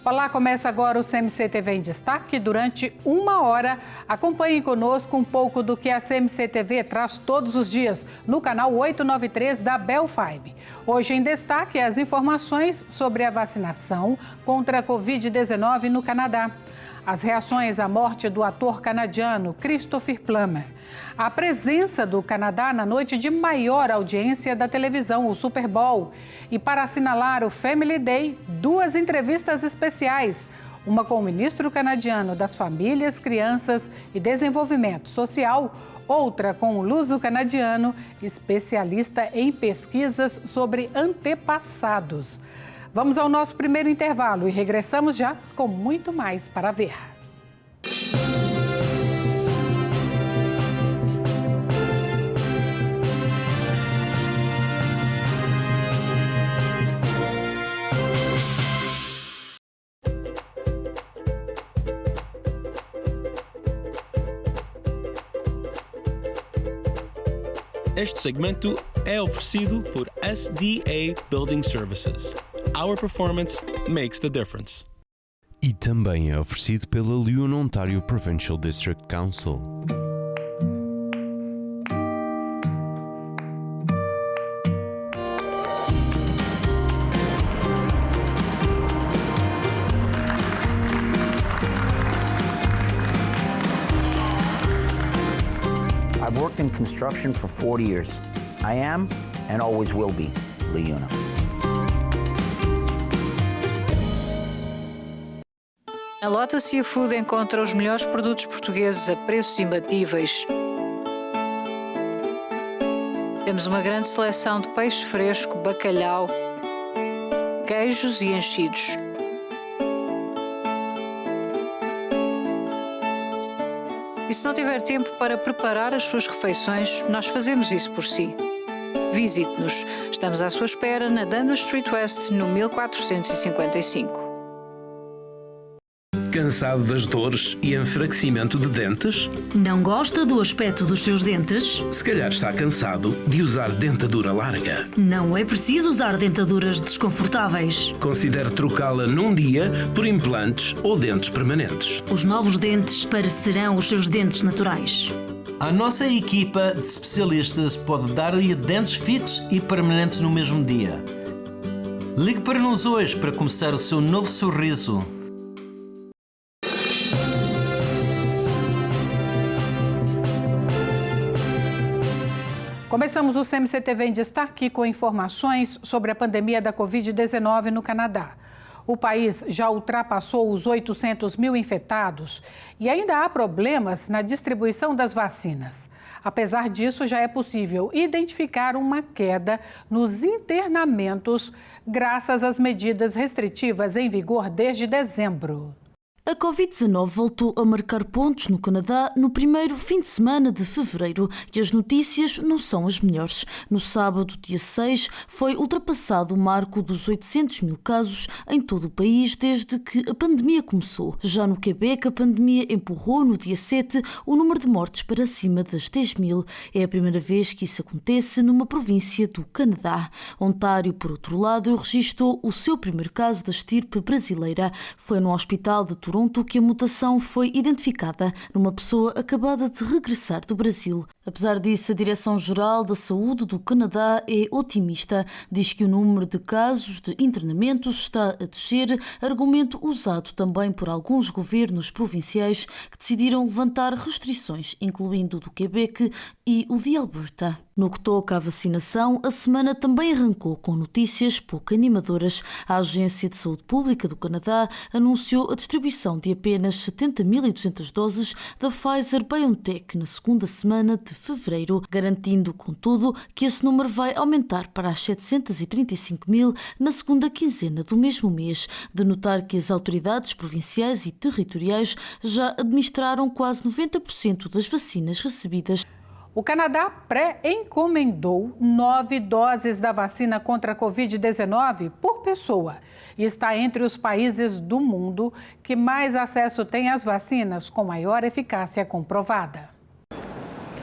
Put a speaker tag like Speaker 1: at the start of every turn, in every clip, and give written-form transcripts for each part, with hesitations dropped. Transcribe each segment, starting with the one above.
Speaker 1: Olá, começa agora o CMC TV em Destaque. Durante 1 hora, acompanhem conosco um pouco do que a CMC TV traz todos os dias no canal 893 da Bell Fibe. Hoje em destaque as informações sobre a vacinação contra a Covid-19 no Canadá. As reações à morte do ator canadiano Christopher Plummer. A presença do Canadá na noite de maior audiência da televisão, o Super Bowl. E para assinalar o Family Day, 2 entrevistas especiais. Uma com o ministro canadiano das Famílias, Crianças e Desenvolvimento Social. Outra com o luso-canadiano, especialista em pesquisas sobre antepassados. Vamos ao nosso primeiro intervalo e regressamos já com muito mais para ver.
Speaker 2: Este segmento é oferecido por SDA Building Services. Our performance makes the difference.
Speaker 3: E também é oferecido pela Lyon Ontario Provincial District Council.
Speaker 4: I've worked in construction for 40 years. I am and always will be LiUNA.
Speaker 5: A Lota Seafood encontra os melhores produtos portugueses a preços imbatíveis. Temos uma grande seleção de peixe fresco, bacalhau, queijos e enchidos. E se não tiver tempo para preparar as suas refeições, nós fazemos isso por si. Visite-nos. Estamos à sua espera na Dundas Street West, no 1455.
Speaker 6: Cansado das dores e enfraquecimento de dentes?
Speaker 7: Não gosta do aspecto dos seus dentes?
Speaker 6: Se calhar está cansado de usar dentadura larga.
Speaker 7: Não é preciso usar dentaduras desconfortáveis.
Speaker 6: Considere trocá-la num dia por implantes ou dentes permanentes.
Speaker 7: Os novos dentes parecerão os seus dentes naturais.
Speaker 8: A nossa equipa de especialistas pode dar-lhe dentes fixos e permanentes no mesmo dia. Ligue para nós hoje para começar o seu novo sorriso.
Speaker 1: Começamos o CMC TV em Destaque com informações sobre a pandemia da Covid-19 no Canadá. O país já ultrapassou os 800 mil infectados e ainda há problemas na distribuição das vacinas. Apesar disso, já é possível identificar uma queda nos internamentos graças às medidas restritivas em vigor desde dezembro.
Speaker 9: A Covid-19 voltou a marcar pontos no Canadá no primeiro fim de semana de fevereiro e as notícias não são as melhores. No sábado, dia 6, foi ultrapassado o marco dos 800 mil casos em todo o país desde que a pandemia começou. Já no Quebec, a pandemia empurrou no dia 7 o número de mortes para cima das 10 mil. É a primeira vez que isso acontece numa província do Canadá. Ontário, por outro lado, registrou o seu primeiro caso da estirpe brasileira. Foi no hospital de Toronto que a mutação foi identificada numa pessoa acabada de regressar do Brasil. Apesar disso, a Direção-Geral da Saúde do Canadá é otimista. Diz que o número de casos de internamentos está a descer, argumento usado também por alguns governos provinciais que decidiram levantar restrições, incluindo o do Quebec e o de Alberta. No que toca à vacinação, a semana também arrancou com notícias pouco animadoras. A Agência de Saúde Pública do Canadá anunciou a distribuição de apenas 70.200 doses da Pfizer-BioNTech na segunda semana de fevereiro, garantindo, contudo, que esse número vai aumentar para as 735 mil na segunda quinzena do mesmo mês. De notar que as autoridades provinciais e territoriais já administraram quase 90% das vacinas recebidas.
Speaker 1: O Canadá pré-encomendou 9 doses da vacina contra a Covid-19 por pessoa e está entre os países do mundo que mais acesso tem às vacinas com maior eficácia comprovada.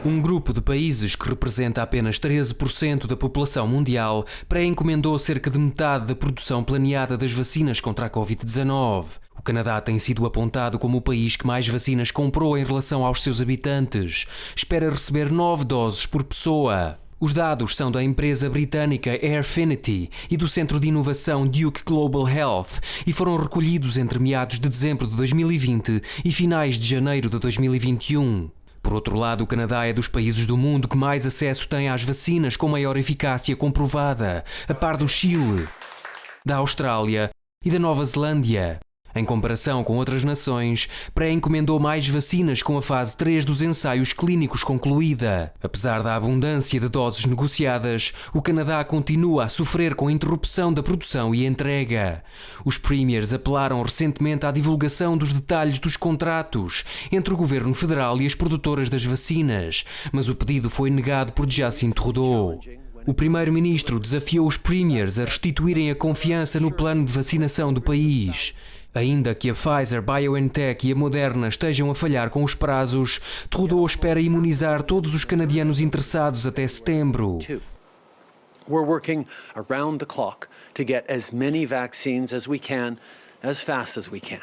Speaker 10: Um grupo de países que representa apenas 13% da população mundial pré-encomendou cerca de metade da produção planeada das vacinas contra a Covid-19. O Canadá tem sido apontado como o país que mais vacinas comprou em relação aos seus habitantes. Espera receber 9 doses por pessoa. Os dados são da empresa britânica Airfinity e do Centro de Inovação Duke Global Health e foram recolhidos entre meados de dezembro de 2020 e finais de janeiro de 2021. Por outro lado, o Canadá é dos países do mundo que mais acesso tem às vacinas com maior eficácia comprovada, a par do Chile, da Austrália e da Nova Zelândia. Em comparação com outras nações, pré-encomendou mais vacinas com a fase 3 dos ensaios clínicos concluída. Apesar da abundância de doses negociadas, o Canadá continua a sofrer com a interrupção da produção e entrega. Os Premiers apelaram recentemente à divulgação dos detalhes dos contratos entre o Governo Federal e as produtoras das vacinas, mas o pedido foi negado por Jacinto Trudeau. O Primeiro-Ministro desafiou os Premiers a restituírem a confiança no plano de vacinação do país. Ainda que a Pfizer, BioNTech e a Moderna estejam a falhar com os prazos, Trudeau espera imunizar todos os canadianos interessados até setembro.
Speaker 11: We're working around the clock to get as many vaccines as we can, as fast as we can.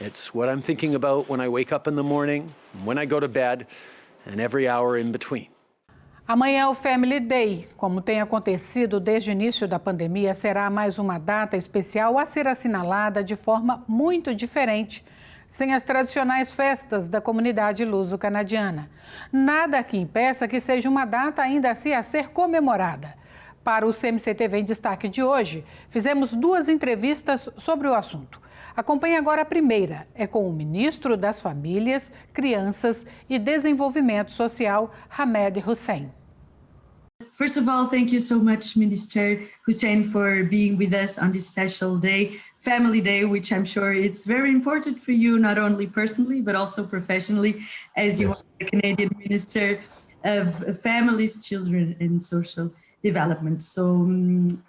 Speaker 11: It's what I'm thinking about when I wake up in the morning, when I go to bed, and every hour in between.
Speaker 1: Amanhã é o Family Day. Como tem acontecido desde o início da pandemia, será mais uma data especial a ser assinalada de forma muito diferente, sem as tradicionais festas da comunidade luso-canadiana. Nada que impeça que seja uma data ainda assim a ser comemorada. Para o CMC-TV em Destaque de hoje, fizemos 2 entrevistas sobre o assunto. Acompanhe agora a primeira, é com o ministro das Famílias, Crianças e Desenvolvimento Social, Hamed Hussein.
Speaker 12: First of all, thank you so much, Minister Hussein, for being with us on this special day, Family Day, which I'm sure it's very important for you, not only personally, but also professionally, as you are the Canadian Minister of Families, Children and Social Development. So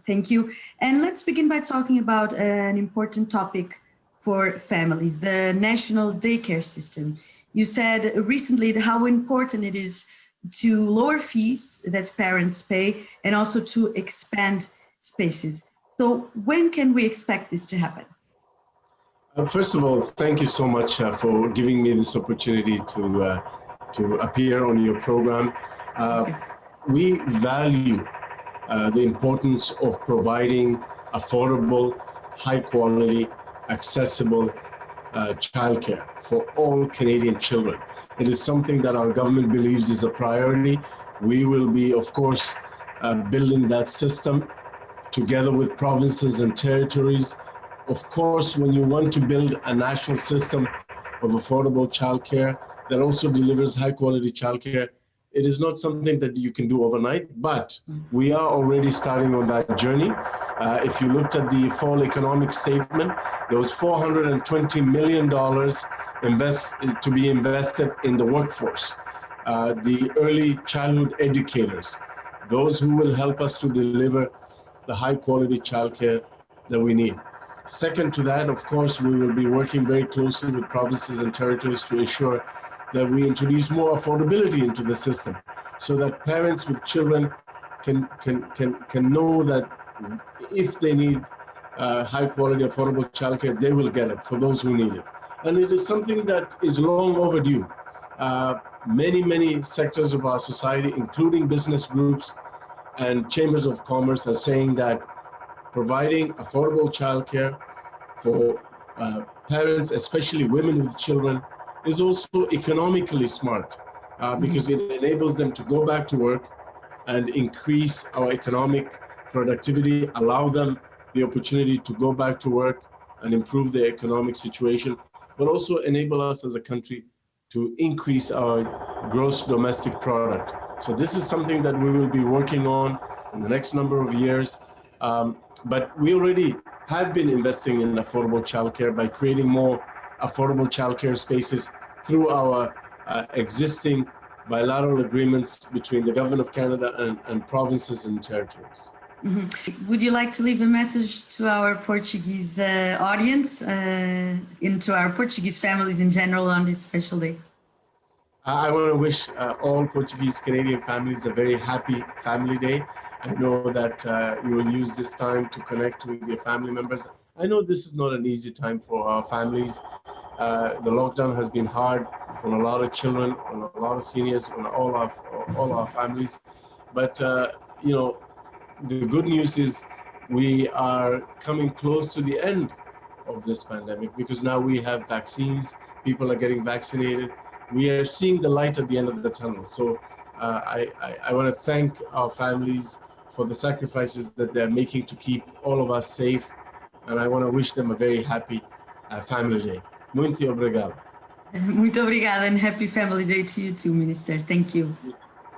Speaker 12: thank you. And let's begin by talking about an important topic for families, the national daycare system. You said recently how important it is to lower fees that parents pay and also to expand spaces. So when can we expect this to happen?
Speaker 13: First of all, thank you so much for giving me this opportunity to appear on your program. We value the importance of providing affordable, high quality, accessible childcare for all Canadian children. It is something that our government believes is a priority. We will be, of course, building that system together with provinces and territories. Of course, when you want to build a national system of affordable childcare that also delivers high quality childcare, it is not something that you can do overnight, but we are already starting on that journey. If you looked at the fall economic statement, there was $420 million to be invested in the workforce, the early childhood educators, those who will help us to deliver the high quality childcare that we need. Second to that, of course, we will be working very closely with provinces and territories to ensure that we introduce more affordability into the system so that parents with children can know that if they need high quality, affordable childcare, they will get it for those who need it. And it is something that is long overdue. Many sectors of our society, including business groups and chambers of commerce, are saying that providing affordable childcare for parents, especially women with children, is also economically smart because it enables them to go back to work and increase our economic productivity, allow them the opportunity to go back to work and improve their economic situation, but also enable us as a country to increase our gross domestic product. So this is something that we will be working on in the next number of years. But we already have been investing in affordable childcare by creating more affordable childcare spaces through our existing bilateral agreements between the Government of Canada and provinces and territories.
Speaker 12: Would you like to leave a message to our Portuguese audience and to our Portuguese families in general on this special day?
Speaker 13: I want to wish all Portuguese-Canadian families a very happy Family Day. I know that you will use this time to connect with your family members. I know this is not an easy time for our families. The lockdown has been hard on a lot of children, on a lot of seniors, on all our families. But you know, the good news is we are coming close to the end of this pandemic because now we have vaccines. People are getting vaccinated. We are seeing the light at the end of the tunnel. So I want to thank our families for the sacrifices that they're making to keep all of us safe. And I want to wish them a very happy Family Day. Muito obrigado.
Speaker 12: Muito obrigada and happy Family Day to you too, Minister. Thank you.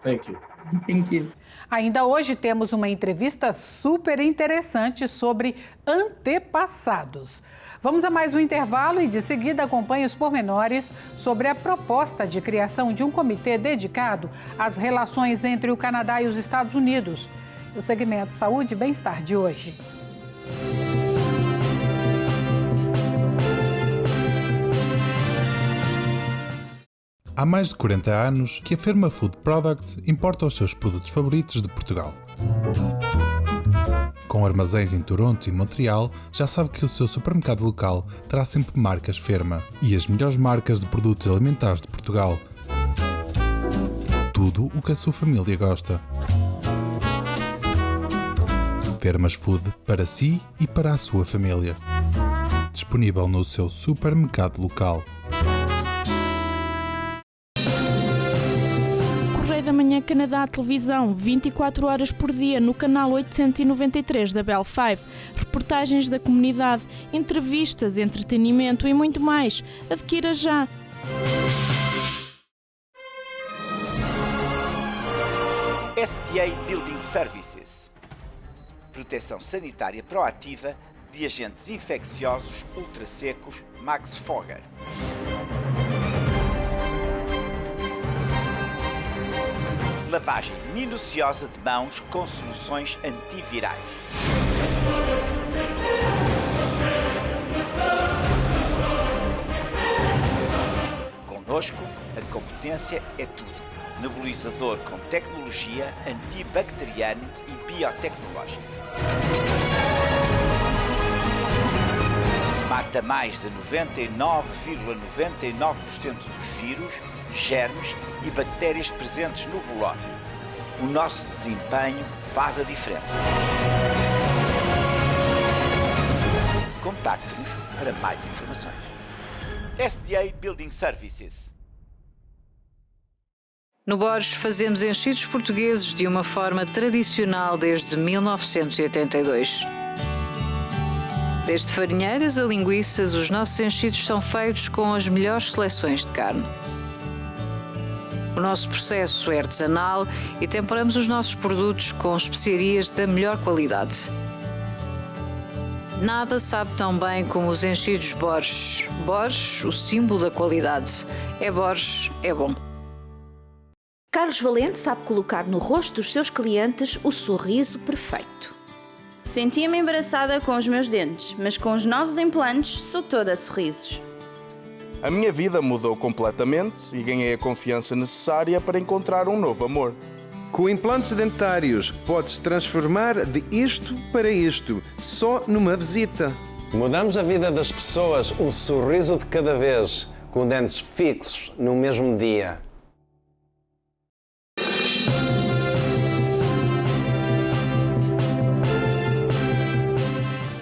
Speaker 13: Thank you.
Speaker 12: Thank you.
Speaker 1: Ainda hoje temos uma entrevista super interessante sobre antepassados. Vamos a mais um intervalo e de seguida acompanhe os pormenores sobre a proposta de criação de um comitê dedicado às relações entre o Canadá e os Estados Unidos. O segmento Saúde e Bem-Estar de hoje.
Speaker 14: Há mais de 40 anos que a Ferma Food Product importa os seus produtos favoritos de Portugal. Com armazéns em Toronto e Montreal, já sabe que o seu supermercado local terá sempre marcas Ferma e as melhores marcas de produtos alimentares de Portugal. Tudo o que a sua família gosta. Fermas Food para si e para a sua família. Disponível no seu supermercado local.
Speaker 15: Da Manhã Canadá Televisão, 24 horas por dia no canal 893 da Bell 5. Reportagens da comunidade, entrevistas, entretenimento e muito mais. Adquira já!
Speaker 16: SDA Building Services. Proteção sanitária proativa de agentes infecciosos ultrassecos Max Fogger. Lavagem minuciosa de mãos com soluções antivirais. Conosco, a competência é tudo. Nebulizador com tecnologia antibacteriana e biotecnológica. Mata mais de 99,99% dos vírus, germes e bactérias presentes no bolor. O nosso desempenho faz a diferença. Contacte-nos para mais informações. SDA Building Services.
Speaker 5: No Borges fazemos enchidos portugueses de uma forma tradicional desde 1982. Desde farinheiras a linguiças, os nossos enchidos são feitos com as melhores seleções de carne. O nosso processo é artesanal e temperamos os nossos produtos com especiarias da melhor qualidade. Nada sabe tão bem como os enchidos Borges. Borges, o símbolo da qualidade. É Borges, é bom.
Speaker 17: Carlos Valente sabe colocar no rosto dos seus clientes o sorriso perfeito.
Speaker 18: Sentia-me embaraçada com os meus dentes, mas com os novos implantes sou toda sorrisos.
Speaker 19: A minha vida mudou completamente e ganhei a confiança necessária para encontrar um novo amor.
Speaker 20: Com implantes dentários, podes transformar de isto para isto, só numa visita.
Speaker 21: Mudamos a vida das pessoas um sorriso de cada vez, com dentes fixos no mesmo dia.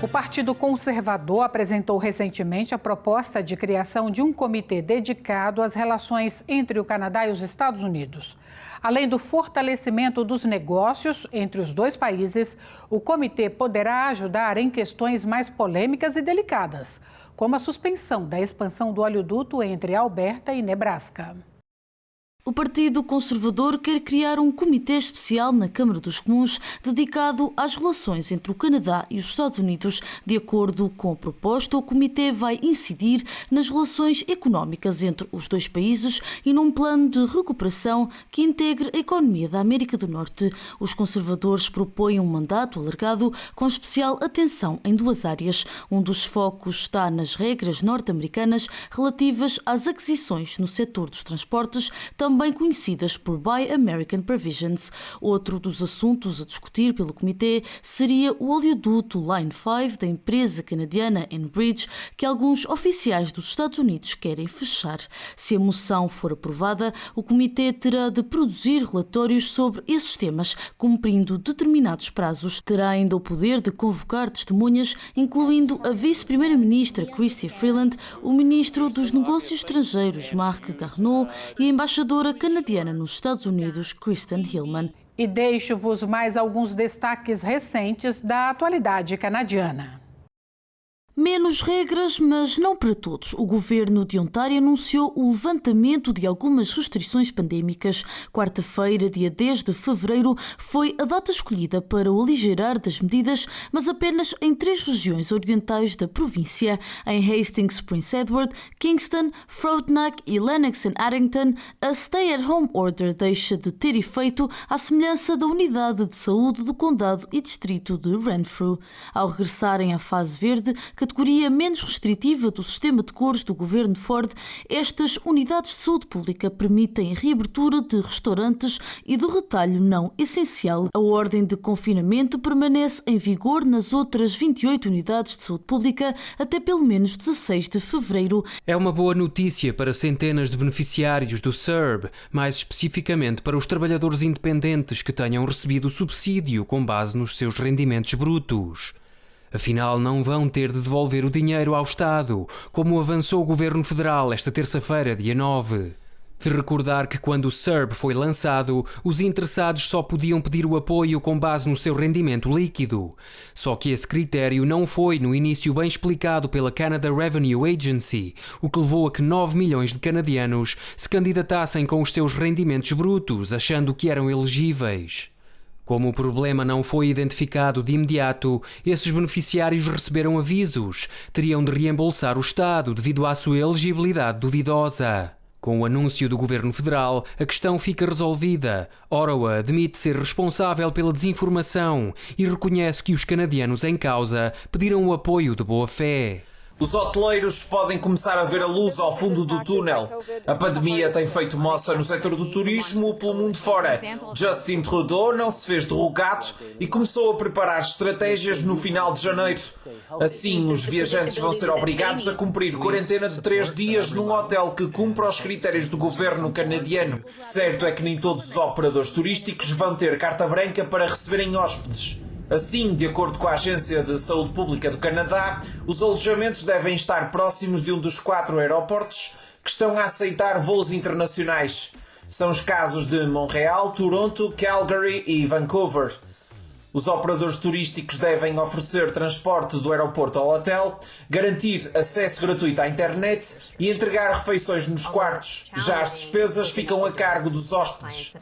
Speaker 1: O Partido Conservador apresentou recentemente a proposta de criação de um comitê dedicado às relações entre o Canadá e os Estados Unidos. Além do fortalecimento dos negócios entre os dois países, o comitê poderá ajudar em questões mais polêmicas e delicadas, como a suspensão da expansão do oleoduto entre Alberta e Nebraska.
Speaker 9: O Partido Conservador quer criar um comitê especial na Câmara dos Comuns dedicado às relações entre o Canadá e os Estados Unidos. De acordo com a proposta, o comitê vai incidir nas relações económicas entre os dois países e num plano de recuperação que integre a economia da América do Norte. Os conservadores propõem um mandato alargado com especial atenção em duas áreas. Um dos focos está nas regras norte-americanas relativas às aquisições no setor dos transportes, também conhecidas por Buy American Provisions. Outro dos assuntos a discutir pelo comitê seria o oleoduto Line 5 da empresa canadiana Enbridge, que alguns oficiais dos Estados Unidos querem fechar. Se a moção for aprovada, o comitê terá de produzir relatórios sobre esses temas, cumprindo determinados prazos. Terá ainda o poder de convocar testemunhas, incluindo a vice-primeira-ministra Chrystia Freeland, o ministro dos Negócios Estrangeiros Marc Garneau e a embaixadora canadiana nos Estados Unidos, Kristen Hillman.
Speaker 1: E deixo-vos mais alguns destaques recentes da atualidade canadiana.
Speaker 9: Menos regras, mas não para todos. O governo de Ontário anunciou o levantamento de algumas restrições pandémicas. Quarta-feira, dia 10 de fevereiro, foi a data escolhida para o aligerar das medidas, mas apenas em 3 regiões orientais da província. Em Hastings, Prince Edward, Kingston, Frontenac e Lennox and Addington, a stay-at-home order deixa de ter efeito à semelhança da unidade de saúde do condado e distrito de Renfrew. Ao regressarem à fase verde, categoria menos restritiva do sistema de cores do governo Ford, estas unidades de saúde pública permitem a reabertura de restaurantes e do retalho não essencial. A ordem de confinamento permanece em vigor nas outras 28 unidades de saúde pública até pelo menos 16 de fevereiro.
Speaker 10: É uma boa notícia para centenas de beneficiários do CERB, mais especificamente para os trabalhadores independentes que tenham recebido o subsídio com base nos seus rendimentos brutos. Afinal, não vão ter de devolver o dinheiro ao Estado, como avançou o Governo Federal esta terça-feira, dia 9. De recordar que quando o CERB foi lançado, os interessados só podiam pedir o apoio com base no seu rendimento líquido. Só que esse critério não foi no início bem explicado pela Canada Revenue Agency, o que levou a que 9 milhões de canadianos se candidatassem com os seus rendimentos brutos, achando que eram elegíveis. Como o problema não foi identificado de imediato, esses beneficiários receberam avisos. Teriam de reembolsar o Estado devido à sua elegibilidade duvidosa. Com o anúncio do Governo Federal, a questão fica resolvida. Ottawa admite ser responsável pela desinformação e reconhece que os canadianos em causa pediram o apoio de boa fé.
Speaker 2: Os hoteleiros podem começar a ver a luz ao fundo do túnel. A pandemia tem feito moça no setor do turismo pelo mundo fora. Justin Trudeau não se fez de rogado e começou a preparar estratégias no final de janeiro. Assim, os viajantes vão ser obrigados a cumprir quarentena de 3 dias num hotel que cumpra os critérios do governo canadiano. Certo é que nem todos os operadores turísticos vão ter carta branca para receberem hóspedes. Assim, de acordo com a Agência de Saúde Pública do Canadá, os alojamentos devem estar próximos de um dos 4 aeroportos que estão a aceitar voos internacionais. São os casos de Montreal, Toronto, Calgary e Vancouver. Os operadores turísticos devem oferecer transporte do aeroporto ao hotel, garantir acesso gratuito à internet e entregar refeições nos quartos. Já as despesas ficam a cargo dos hóspedes.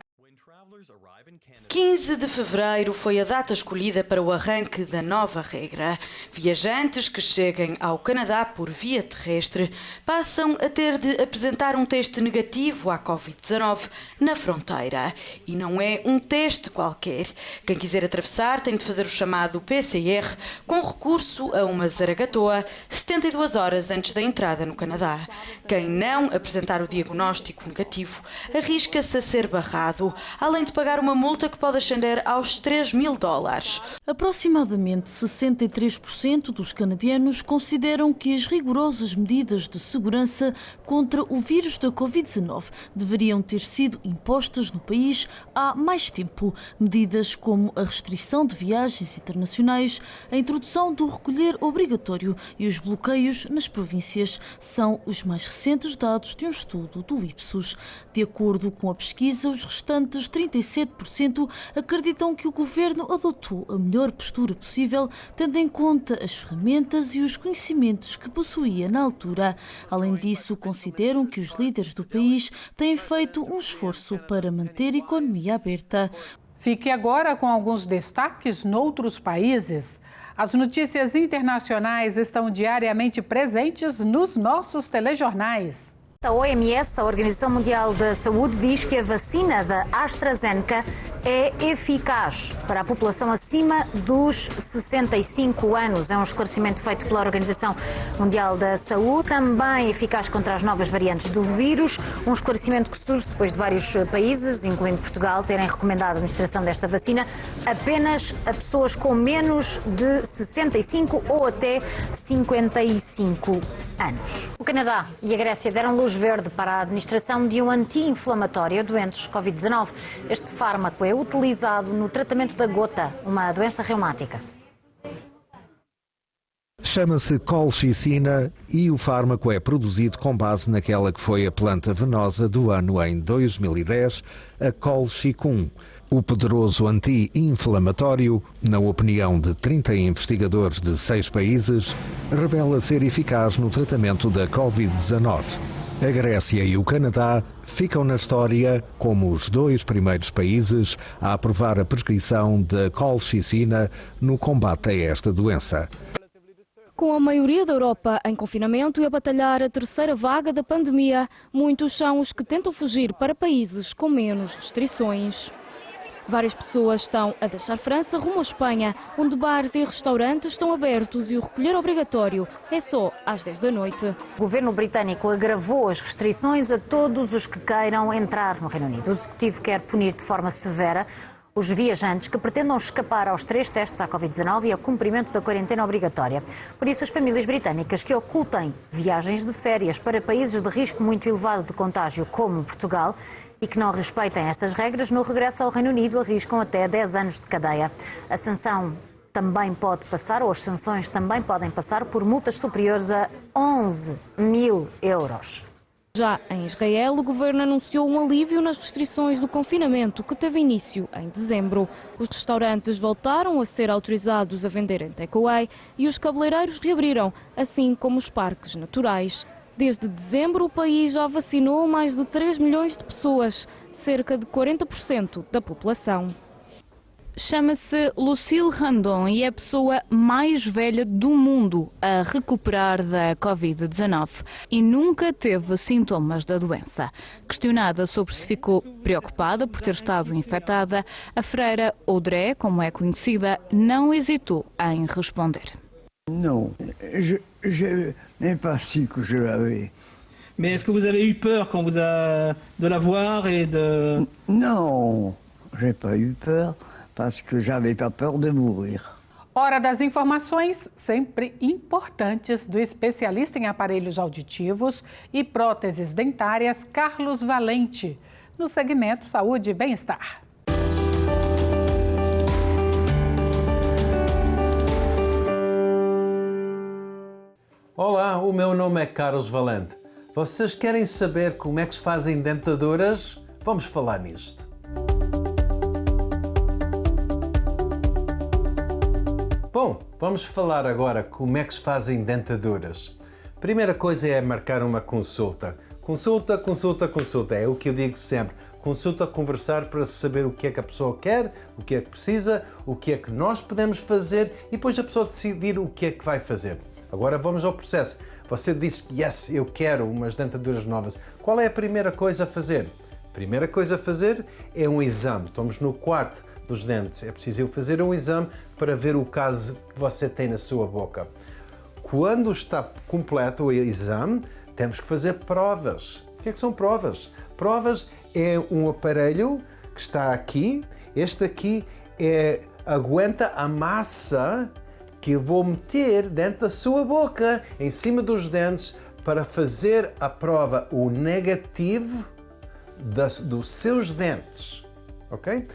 Speaker 22: 15 de fevereiro foi a data escolhida para o arranque da nova regra. Viajantes que cheguem ao Canadá por via terrestre passam a ter de apresentar um teste negativo à Covid-19 na fronteira. E não é um teste qualquer. Quem quiser atravessar tem de fazer o chamado PCR com recurso a uma zaragatoa 72 horas antes da entrada no Canadá. Quem não apresentar o diagnóstico negativo arrisca-se a ser barrado, além de pagar uma multa que pode ascender aos $3.000.
Speaker 9: Aproximadamente 63% dos canadianos consideram que as rigorosas medidas de segurança contra o vírus da Covid-19 deveriam ter sido impostas no país há mais tempo. Medidas como a restrição de viagens internacionais, a introdução do recolher obrigatório e os bloqueios nas províncias são os mais recentes dados de um estudo do Ipsos. De acordo com a pesquisa, os restantes 37% 40% acreditam que o governo adotou a melhor postura possível, tendo em conta as ferramentas e os conhecimentos que possuía na altura. Além disso, consideram que os líderes do país têm feito um esforço para manter a economia aberta.
Speaker 1: Fique agora com alguns destaques noutros países. As notícias internacionais estão diariamente presentes nos nossos telejornais.
Speaker 3: A OMS, a Organização Mundial da Saúde, diz que a vacina da AstraZeneca é eficaz para a população acima dos 65 anos. É um esclarecimento feito pela Organização Mundial da Saúde. Também eficaz contra as novas variantes do vírus. Um esclarecimento que surge depois de vários países, incluindo Portugal, terem recomendado a administração desta vacina apenas a pessoas com menos de 65 ou até 55 anos. O Canadá e a Grécia deram luz verde para a administração de um anti-inflamatório a doentes Covid-19. Este fármaco é utilizado no tratamento da gota, uma doença reumática.
Speaker 4: Chama-se colchicina e o fármaco é produzido com base naquela que foi a planta venosa do ano em 2010, a colchicum. O poderoso anti-inflamatório, na opinião de 30 investigadores de 6 países, revela ser eficaz no tratamento da Covid-19. A Grécia e o Canadá ficam na história como os 2 primeiros países a aprovar a prescrição da colchicina no combate a esta doença.
Speaker 23: Com a maioria da Europa em confinamento e a batalhar a terceira vaga da pandemia, muitos são os que tentam fugir para países com menos restrições. Várias pessoas estão a deixar França rumo à Espanha, onde bares e restaurantes estão abertos e o recolher obrigatório é só às 10 da noite.
Speaker 3: O governo britânico agravou as restrições a todos os que queiram entrar no Reino Unido. O executivo quer punir de forma severa os viajantes que pretendam escapar aos 3 testes à Covid-19 e ao cumprimento da quarentena obrigatória. Por isso, as famílias britânicas que ocultem viagens de férias para países de risco muito elevado de contágio, como Portugal, e que não respeitem estas regras, no regresso ao Reino Unido arriscam até 10 anos de cadeia. A sanção também pode passar, ou as sanções também podem passar, por multas superiores a 11 mil euros.
Speaker 23: Já em Israel, o governo anunciou um alívio nas restrições do confinamento que teve início em dezembro. Os restaurantes voltaram a ser autorizados a vender em takeaway e os cabeleireiros reabriram, assim como os parques naturais. Desde dezembro, o país já vacinou mais de 3 milhões de pessoas, cerca de 40% da população.
Speaker 24: Chama-se Lucille Randon e é a pessoa mais velha do mundo a recuperar da Covid-19 e nunca teve sintomas da doença. Questionada sobre se ficou preocupada por ter estado infectada, a freira Audrey, como é conhecida, não hesitou em responder.
Speaker 25: Non, je n'ai pas su que je l'avais.
Speaker 26: Mais est-ce que vous avez eu peur quand vous a de la voir et de...
Speaker 25: Non, j'ai pas eu peur parce que j'avais pas peur de mourir.
Speaker 1: Hora das informações sempre importantes do especialista em aparelhos auditivos e próteses dentárias, Carlos Valente, no segmento Saúde e Bem-Estar.
Speaker 8: Olá, o meu nome é Carlos Valente. Vocês querem saber como é que se fazem dentaduras? Vamos falar nisto. Bom, vamos falar agora como é que se fazem dentaduras. Primeira coisa é marcar uma consulta. Consulta, consulta, consulta. É o que eu digo sempre. Consulta, conversar para saber o que é que a pessoa quer, o que é que precisa, o que é que nós podemos fazer e depois a pessoa decidir o que é que vai fazer. Agora vamos ao processo. Você disse que yes, eu quero umas dentaduras novas. Qual é a primeira coisa a fazer? A primeira coisa a fazer é um exame. Estamos no quarto dos dentes. É preciso fazer um exame para ver o caso que você tem na sua boca. Quando está completo o exame, temos que fazer provas. O que é que são provas? Provas é um aparelho que está aqui. Este aqui aguenta a massa que eu vou meter dentro da sua boca, em cima dos dentes, para fazer a prova, o negativo dos seus dentes. Ok?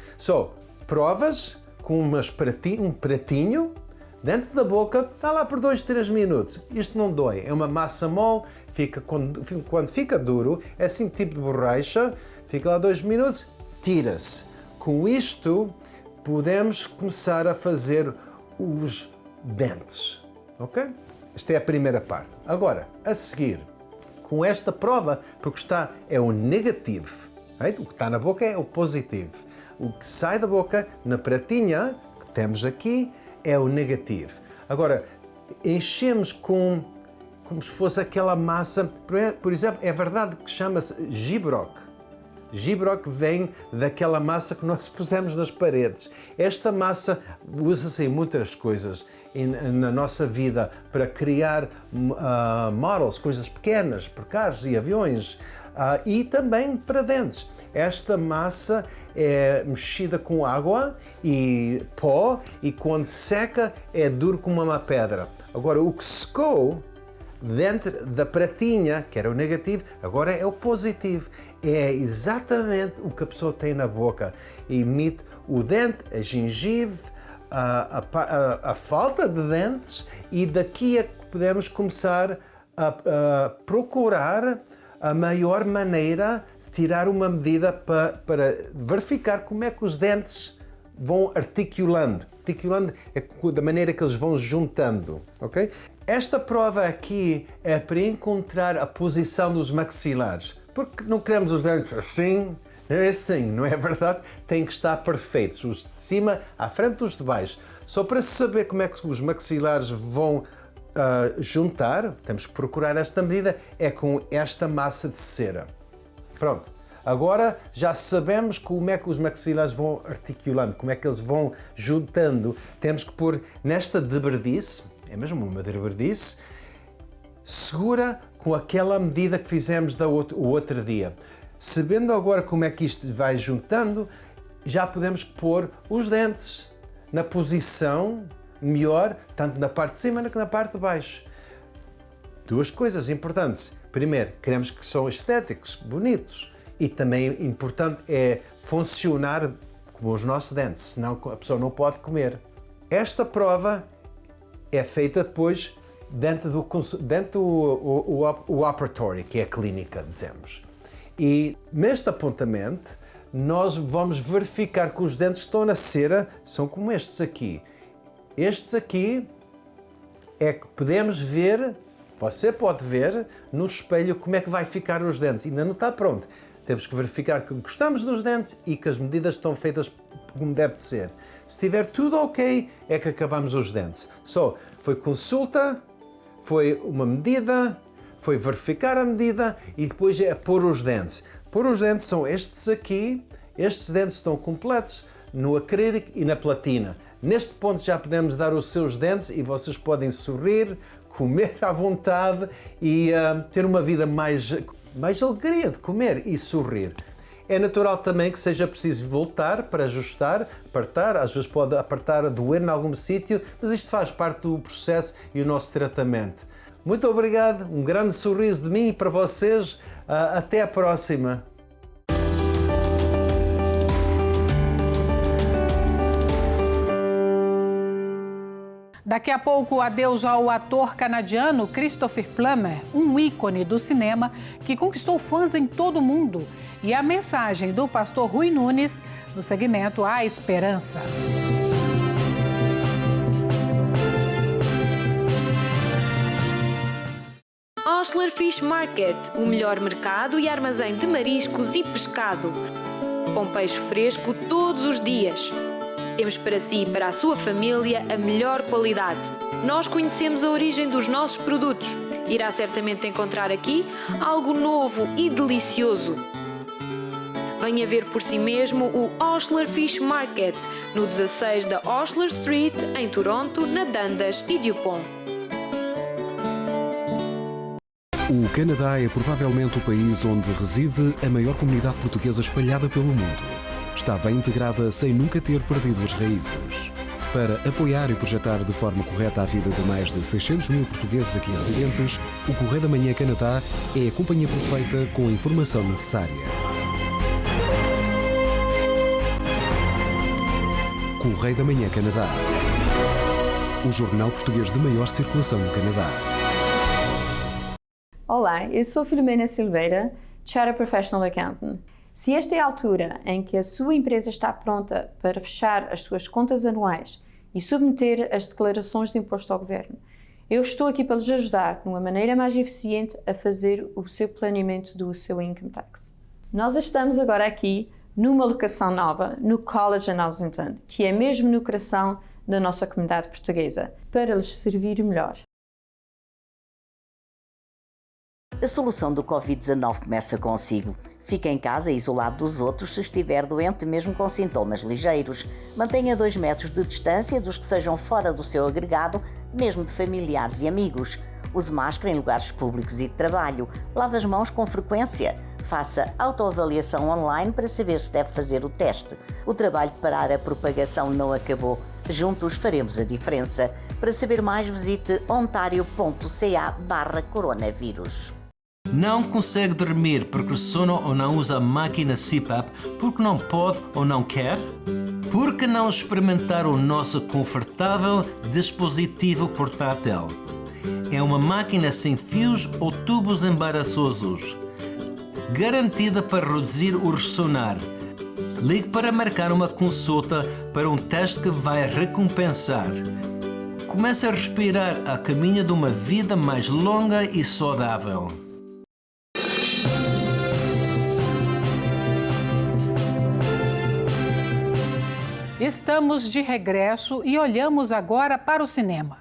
Speaker 8: Provas com um pratinho dentro da boca, está lá por 2-3 minutos. Isto não dói, é uma massa mole, quando fica duro, é assim tipo de borracha, fica lá 2 minutos, tira-se. Com isto, podemos começar a fazer os dentes, ok? Esta é a primeira parte. Agora, a seguir, com esta prova, porque é o negativo, right? O que está na boca é o positivo. O que sai da boca, na pratinha, que temos aqui, é o negativo. Agora, enchemos como se fosse aquela massa, por exemplo, é verdade que chama-se gibrok. Gibrok vem daquela massa que nós pusemos nas paredes. Esta massa usa-se em muitas coisas na nossa vida para criar models, coisas pequenas, para carros e aviões, e também para dentes. Esta massa é mexida com água e pó e quando seca é duro como uma pedra. Agora, o que secou dentro da pratinha, que era o negativo, agora é o positivo. É exatamente o que a pessoa tem na boca. Emite o dente, a gengiva, a falta de dentes, e daqui é que podemos começar a procurar a maior maneira de tirar uma medida para verificar como é que os dentes vão articulando. Articulando é da maneira que eles vão juntando, ok? Esta prova aqui é para encontrar a posição dos maxilares, porque não queremos os dentes assim, não é verdade? Tem que estar perfeitos, os de cima à frente dos de baixo. Só para saber como é que os maxilares vão juntar, temos que procurar esta medida, é com esta massa de cera. Pronto. Agora já sabemos como é que os maxilares vão articulando, como é que eles vão juntando. Temos que pôr nesta dobradice, é mesmo uma dobradice, segura com aquela medida que fizemos o outro dia. Sabendo agora como é que isto vai juntando, já podemos pôr os dentes na posição melhor, tanto na parte de cima como na parte de baixo. Duas coisas importantes. Primeiro, queremos que são estéticos, bonitos. E também importante é funcionar como os nossos dentes, senão a pessoa não pode comer. Esta prova é feita depois dentro do operatório, que é a clínica, dizemos. E neste apontamento, nós vamos verificar que os dentes que estão na cera são como estes aqui. Estes aqui é que podemos ver, você pode ver no espelho como é que vai ficar os dentes. Ainda não está pronto. Temos que verificar que gostamos dos dentes e que as medidas estão feitas como deve ser. Se estiver tudo ok, é que acabamos os dentes. Foi consulta, foi uma medida, foi verificar a medida e depois é pôr os dentes. Pôr os dentes são estes aqui, estes dentes estão completos no acrílico e na platina. Neste ponto já podemos dar os seus dentes e vocês podem sorrir, comer à vontade e ter uma vida mais alegria de comer e sorrir. É natural também que seja preciso voltar para ajustar, apertar, às vezes pode apertar, doer em algum sítio, mas isto faz parte do processo e o nosso tratamento. Muito obrigado, um grande sorriso de mim e para vocês, até a próxima.
Speaker 1: Daqui a pouco, adeus ao ator canadiano Christopher Plummer, um ícone do cinema que conquistou fãs em todo o mundo. E a mensagem do pastor Rui Nunes no segmento A Esperança.
Speaker 6: Osler Fish Market, o melhor mercado e armazém de mariscos e pescado. Com peixe fresco todos os dias. Temos para si e para a sua família a melhor qualidade. Nós conhecemos a origem dos nossos produtos. Irá certamente encontrar aqui algo novo e delicioso. Venha ver por si mesmo o Osler Fish Market, no 16 da Osler Street, em Toronto, na Dundas e Dupont.
Speaker 7: O Canadá é provavelmente o país onde reside a maior comunidade portuguesa espalhada pelo mundo. Está bem integrada sem nunca ter perdido as raízes. Para apoiar e projetar de forma correta a vida de mais de 600 mil portugueses aqui residentes, o Correio da Manhã Canadá é a companhia perfeita com a informação necessária. Correio da Manhã Canadá. O jornal português de maior circulação no Canadá.
Speaker 11: Olá, eu sou Filomena Silveira, Chartered Professional Accountant. Se esta é a altura em que a sua empresa está pronta para fechar as suas contas anuais e submeter as declarações de imposto ao governo, eu estou aqui para lhes ajudar de uma maneira mais eficiente a fazer o seu planeamento do seu income tax. Nós estamos agora aqui numa locação nova, no College in Ossington, que é mesmo no coração da nossa comunidade portuguesa, para lhes servir melhor.
Speaker 12: A solução do Covid-19 começa consigo. Fique em casa isolado dos outros se estiver doente, mesmo com sintomas ligeiros. Mantenha 2 metros de distância dos que sejam fora do seu agregado, mesmo de familiares e amigos. Use máscara em lugares públicos e de trabalho. Lave as mãos com frequência. Faça autoavaliação online para saber se deve fazer o teste. O trabalho de parar a propagação não acabou. Juntos faremos a diferença. Para saber mais, visite ontario.ca/coronavírus.
Speaker 13: Não consegue dormir porque sono ou não usa a máquina CPAP porque não pode ou não quer? Por que não experimentar o nosso confortável dispositivo portátil? É uma máquina sem fios ou tubos embaraçosos, garantida para reduzir o ressonar. Ligue para marcar uma consulta para um teste que vai recompensar. Comece a respirar a caminho de uma vida mais longa e saudável.
Speaker 1: Estamos de regresso e olhamos agora para o cinema.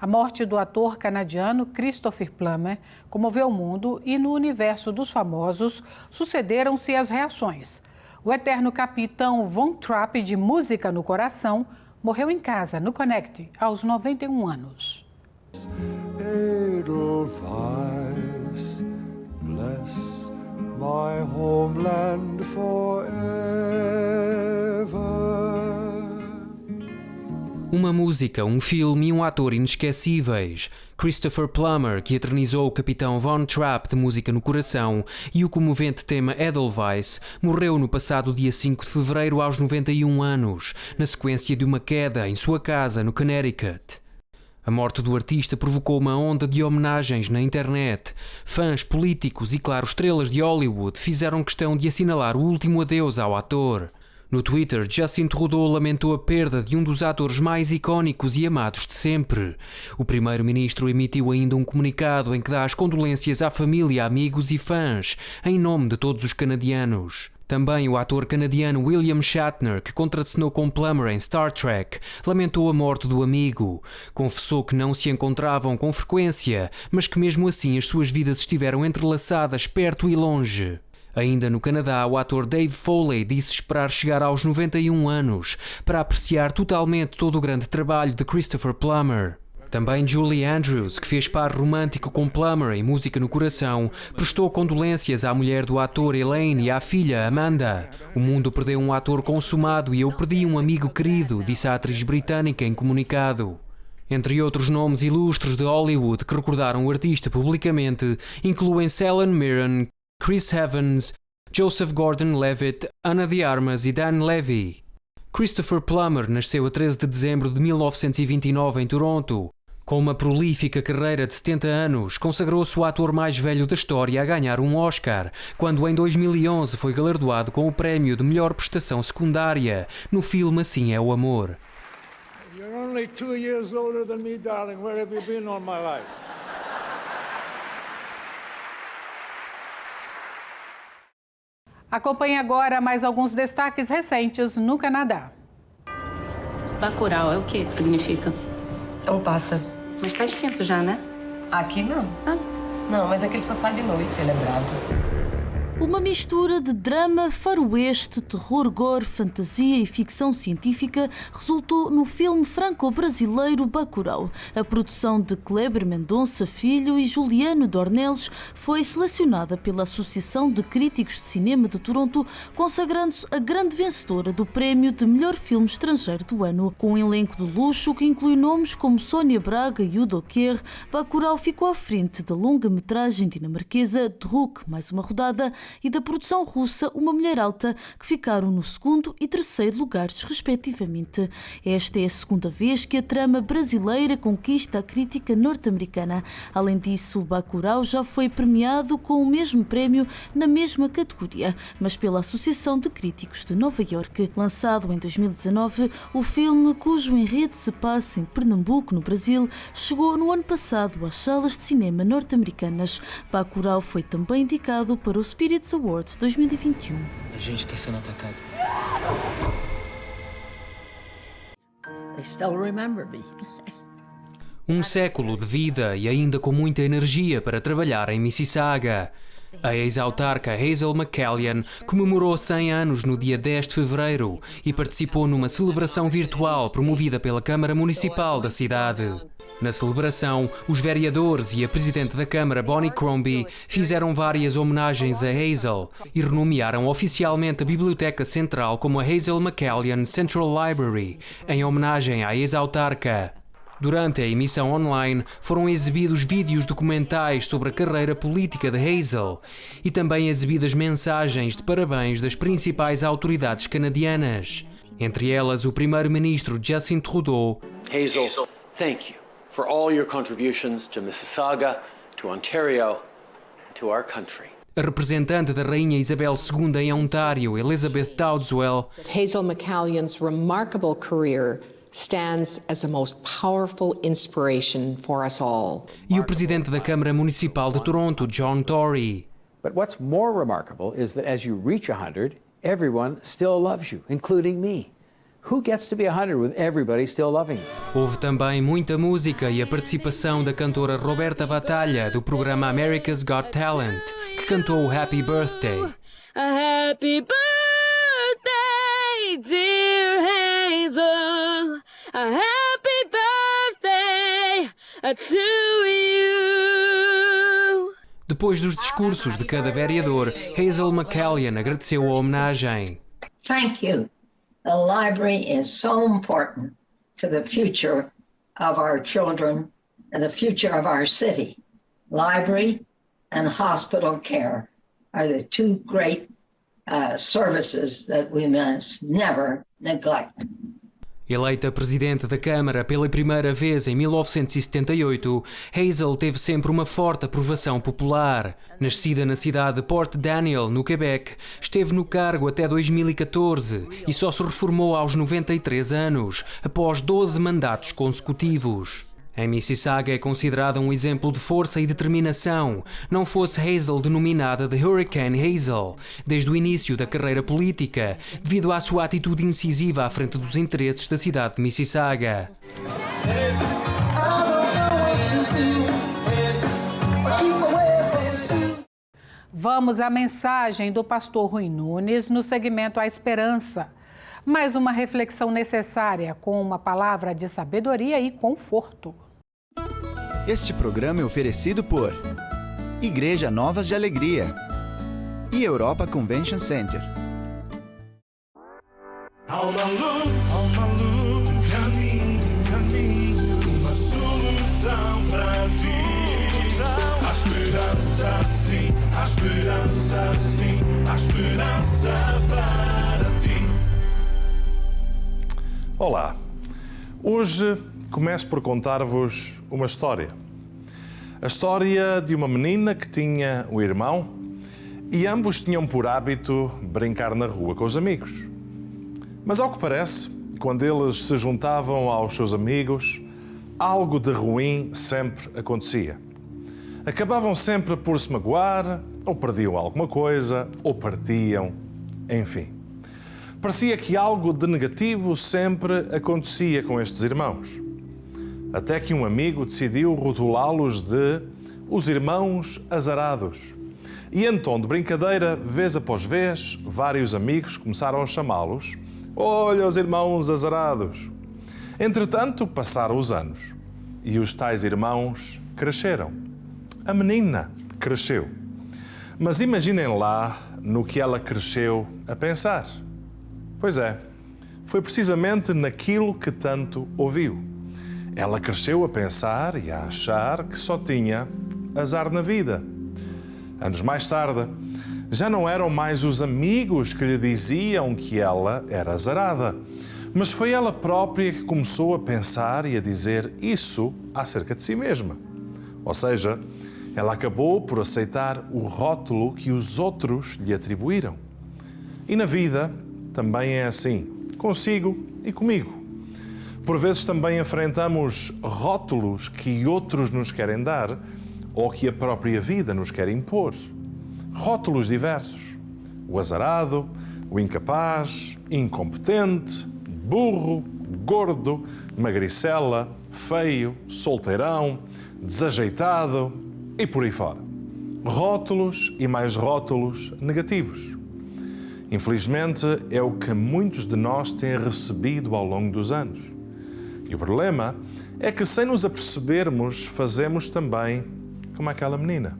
Speaker 1: A morte do ator canadiano Christopher Plummer comoveu o mundo e no universo dos famosos sucederam-se as reações. O eterno capitão Von Trapp, de Música no Coração, morreu em casa, no Connecticut, aos 91 anos.
Speaker 14: Edelweiss, bless my homeland forever.
Speaker 10: Uma música, um filme e um ator inesquecíveis. Christopher Plummer, que eternizou o capitão Von Trapp de Música no Coração, e o comovente tema Edelweiss, morreu no passado dia 5 de fevereiro aos 91 anos, na sequência de uma queda em sua casa no Connecticut. A morte do artista provocou uma onda de homenagens na internet. Fãs, políticos e, claro, estrelas de Hollywood fizeram questão de assinalar o último adeus ao ator. No Twitter, Justin Trudeau lamentou a perda de um dos atores mais icónicos e amados de sempre. O primeiro-ministro emitiu ainda um comunicado em que dá as condolências à família, amigos e fãs, em nome de todos os canadianos. Também o ator canadiano William Shatner, que contracenou com Plummer em Star Trek, lamentou a morte do amigo. Confessou que não se encontravam com frequência, mas que mesmo assim as suas vidas estiveram entrelaçadas perto e longe. Ainda no Canadá, o ator Dave Foley disse esperar chegar aos 91 anos para apreciar totalmente todo o grande trabalho de Christopher Plummer. Também Julie Andrews, que fez par romântico com Plummer em Música no Coração, prestou condolências à mulher do ator Elaine e à filha Amanda. O mundo perdeu um ator consumado e eu perdi um amigo querido, disse a atriz britânica em comunicado. Entre outros nomes ilustres de Hollywood que recordaram o artista publicamente, incluem-se Helen Mirren, Chris Evans, Joseph Gordon-Levitt, Ana de Armas e Dan Levy. Christopher Plummer nasceu a 13 de dezembro de 1929 em Toronto. Com uma prolífica carreira de 70 anos, consagrou-se o ator mais velho da história a ganhar um Oscar, quando em 2011 foi galardoado com o prémio de melhor prestação secundária no filme Assim é o Amor.
Speaker 14: You're only 2 years older than me, darling. Where have you been all my life?
Speaker 1: Acompanhe agora mais alguns destaques recentes no Canadá.
Speaker 15: Bacurau é o que significa?
Speaker 16: É um pássaro.
Speaker 15: Mas está extinto já, né?
Speaker 16: Aqui não. Não, mas aquele só sai de noite, ele é bravo.
Speaker 9: Uma mistura de drama, faroeste, terror, gore, fantasia e ficção científica resultou no filme franco-brasileiro Bacurau. A produção de Kleber Mendonça Filho e Juliano Dornelles foi selecionada pela Associação de Críticos de Cinema de Toronto, consagrando-se a grande vencedora do prémio de melhor filme estrangeiro do ano. Com um elenco de luxo que inclui nomes como Sônia Braga e Udo Kier, Bacurau ficou à frente da longa-metragem dinamarquesa Druk, mais uma rodada, e da produção russa Uma Mulher Alta, que ficaram no segundo e terceiro lugares, respectivamente. Esta é a segunda vez que a trama brasileira conquista a crítica norte-americana. Além disso, Bacurau já foi premiado com o mesmo prémio na mesma categoria, mas pela Associação de Críticos de Nova Iorque. Lançado em 2019, o filme, cujo enredo se passa em Pernambuco, no Brasil, chegou no ano passado às salas de cinema norte-americanas. Bacurau foi também indicado para o Spirits Awards 2021.
Speaker 5: A gente está sendo atacado.
Speaker 17: They still remember me.
Speaker 10: Um século de vida e ainda com muita energia para trabalhar em Mississauga. A ex-autarca Hazel McCallion comemorou 100 anos no dia 10 de fevereiro e participou numa celebração virtual promovida pela Câmara Municipal da cidade. Na celebração, os vereadores e a Presidente da Câmara, Bonnie Crombie, fizeram várias homenagens a Hazel e renomearam oficialmente a Biblioteca Central como a Hazel McCallion Central Library, em homenagem à ex-autarca. Durante a emissão online, foram exibidos vídeos documentais sobre a carreira política de Hazel e também exibidas mensagens de parabéns das principais autoridades canadianas, entre elas o primeiro-ministro Justin Trudeau.
Speaker 18: Hazel, thank you for all your contributions to Mississauga, to Ontario, and to our country.
Speaker 10: A representante da Rainha Isabel II em Ontário, Elizabeth Dowdeswell.
Speaker 19: Hazel McCallion's remarkable career stands as a most powerful inspiration for us all.
Speaker 10: E o presidente da Câmara Municipal de Toronto, John Tory.
Speaker 20: But what's more remarkable is that as you reach 100, everyone still loves you, including me. Who gets to be 100 with everybody still loving you?
Speaker 10: Houve também muita música e a participação da cantora Roberta Batalha do programa America's Got Talent, que cantou Happy Birthday.
Speaker 21: A happy birthday, dear Hazel. A happy birthday to you.
Speaker 10: Depois dos discursos de cada vereador, Hazel McCallion agradeceu a homenagem.
Speaker 17: Thank you. The library is so important to the future of our children and the future of our city. Library and hospital care are the two great services that we must never neglect.
Speaker 10: Eleita presidente da Câmara pela primeira vez em 1978, Hazel teve sempre uma forte aprovação popular. Nascida na cidade de Port Daniel, no Quebec, esteve no cargo até 2014 e só se reformou aos 93 anos, após 12 mandatos consecutivos. Em Mississauga é considerada um exemplo de força e determinação, não fosse Hazel denominada de Hurricane Hazel, desde o início da carreira política, devido à sua atitude incisiva à frente dos interesses da cidade de Mississauga.
Speaker 1: Vamos à mensagem do pastor Rui Nunes no segmento A Esperança. Mais uma reflexão necessária com uma palavra de sabedoria e conforto.
Speaker 27: Este programa é oferecido por Igreja Novas de Alegria e Europa Convention Center.
Speaker 28: Caminho, uma solução Brasil. Há esperança sim, há esperança sim, há esperança para ti.
Speaker 29: Olá, hoje começo por contar-vos uma história. A história de uma menina que tinha um irmão e ambos tinham por hábito brincar na rua com os amigos. Mas ao que parece, quando eles se juntavam aos seus amigos, algo de ruim sempre acontecia. Acabavam sempre por se magoar, ou perdiam alguma coisa, ou partiam, enfim. Parecia que algo de negativo sempre acontecia com estes irmãos. Até que um amigo decidiu rotulá-los de os irmãos azarados. E em tom de brincadeira, vez após vez, vários amigos começaram a chamá-los olha os irmãos azarados. Entretanto, passaram os anos e os tais irmãos cresceram. A menina cresceu. Mas imaginem lá no que ela cresceu a pensar. Pois é, foi precisamente naquilo que tanto ouviu. Ela cresceu a pensar e a achar que só tinha azar na vida. Anos mais tarde, Já não eram mais os amigos que lhe diziam que ela era azarada, mas foi ela própria que começou a pensar e a dizer isso acerca de si mesma. Ou seja, ela acabou por aceitar o rótulo que os outros lhe atribuíram. E na vida também é assim, consigo e comigo. Por vezes também enfrentamos rótulos que outros nos querem dar ou que a própria vida nos quer impor. Rótulos diversos. O azarado, o incapaz, incompetente, burro, gordo, magricela, feio, solteirão, desajeitado e por aí fora. Rótulos e mais rótulos negativos. Infelizmente, é o que muitos de nós têm recebido ao longo dos anos. E o problema é que, sem nos apercebermos, fazemos também como aquela menina.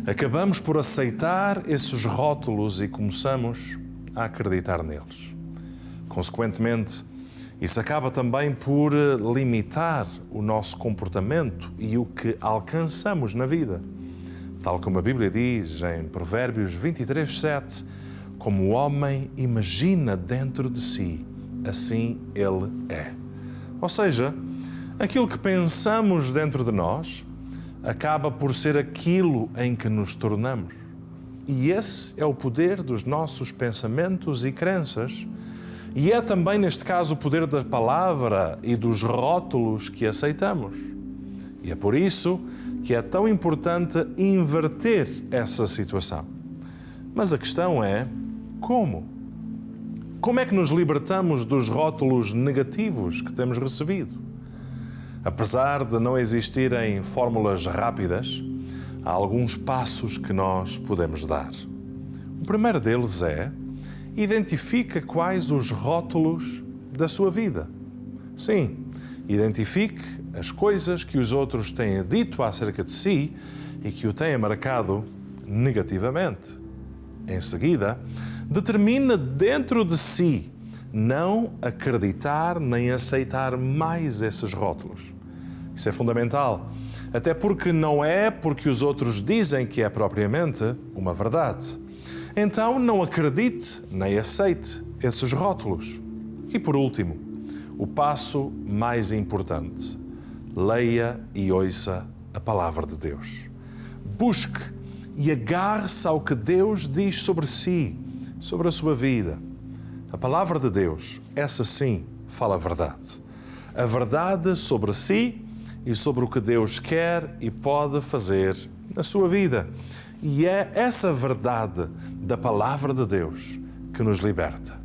Speaker 29: Acabamos por aceitar esses rótulos e começamos a acreditar neles. Consequentemente, isso acaba também por limitar o nosso comportamento e o que alcançamos na vida. Tal como a Bíblia diz em Provérbios 23:7, como o homem imagina dentro de si, assim ele é. Ou seja, aquilo que pensamos dentro de nós acaba por ser aquilo em que nos tornamos. E esse é o poder dos nossos pensamentos e crenças. E é também, neste caso, o poder da palavra e dos rótulos que aceitamos. E é por isso que é tão importante inverter essa situação. Mas a questão é como? Como é que nos libertamos dos rótulos negativos que temos recebido? Apesar de não existirem fórmulas rápidas, há alguns passos que nós podemos dar. O primeiro deles é: identifica quais os rótulos da sua vida. Sim, identifique as coisas que os outros têm dito acerca de si e que o têm marcado negativamente. Em seguida, determine dentro de si não acreditar nem aceitar mais esses rótulos. Isso é fundamental, até porque não é porque os outros dizem que é propriamente uma verdade. Então não acredite nem aceite esses rótulos. E por último, o passo mais importante: leia e ouça a palavra de Deus. Busque e agarre-se ao que Deus diz sobre si, sobre a sua vida. A palavra de Deus, essa sim, fala a verdade. A verdade sobre si e sobre o que Deus quer e pode fazer na sua vida. E é essa verdade da palavra de Deus que nos liberta.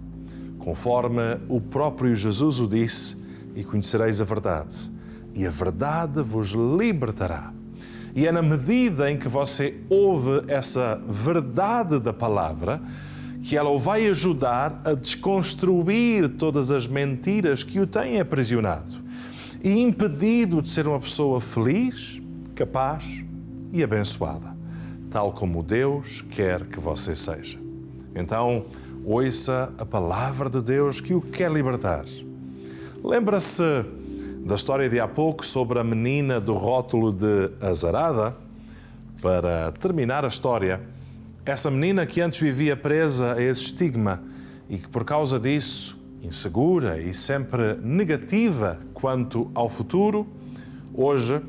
Speaker 29: Conforme o próprio Jesus o disse: e conhecereis a verdade, e a verdade vos libertará. E é na medida em que você ouve essa verdade da palavra que ela o vai ajudar a desconstruir todas as mentiras que o têm aprisionado e impedido de ser uma pessoa feliz, capaz e abençoada, tal como Deus quer que você seja. Então, ouça a palavra de Deus que o quer libertar. Lembra-se da história de há pouco sobre a menina do rótulo de azarada? Para terminar a história, essa menina que antes vivia presa a esse estigma e que por causa disso, insegura e sempre negativa quanto ao futuro, hoje,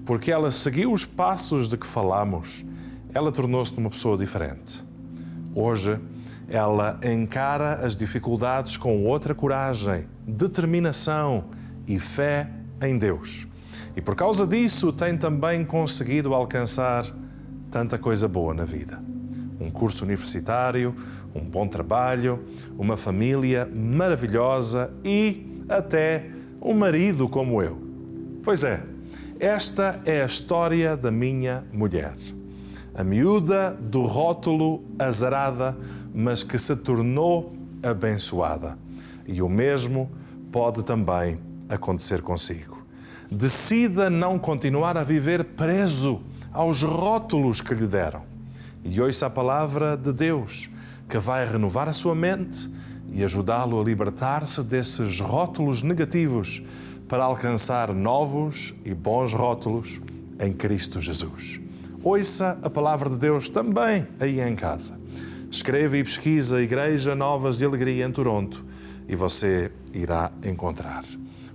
Speaker 29: porque ela seguiu os passos de que falamos, ela tornou-se uma pessoa diferente. Hoje, ela encara as dificuldades com outra coragem, determinação e fé em Deus. E por causa disso tem também conseguido alcançar tanta coisa boa na vida. Um curso universitário, um bom trabalho, uma família maravilhosa e até um marido como eu. Pois é, esta é a história da minha mulher. A miúda do rótulo azarada, mas que se tornou abençoada. E o mesmo pode também acontecer consigo. Decida não continuar a viver preso aos rótulos que lhe deram. E ouça a palavra de Deus, que vai renovar a sua mente e ajudá-lo a libertar-se desses rótulos negativos para alcançar novos e bons rótulos em Cristo Jesus. Ouça a palavra de Deus também aí em casa. Escreve e pesquisa Igreja Novas de Alegria em Toronto e você irá encontrar.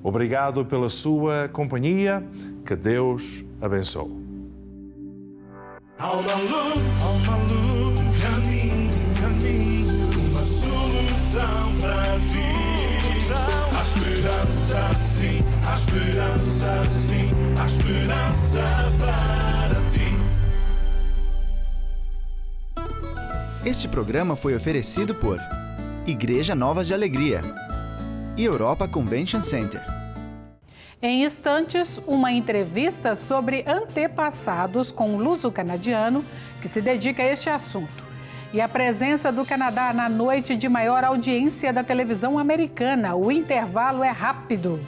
Speaker 29: Obrigado pela sua companhia. Que Deus abençoe.
Speaker 28: Alma luz, caminho, uma solução Brasil. Há esperança sim, há esperança sim, há esperança para ti.
Speaker 27: Este programa foi oferecido por Igreja Novas de Alegria e Europa Convention Center.
Speaker 1: Em instantes, uma entrevista sobre antepassados com um luso-canadiano que se dedica a este assunto. E a presença do Canadá na noite de maior audiência da televisão americana. O intervalo é rápido.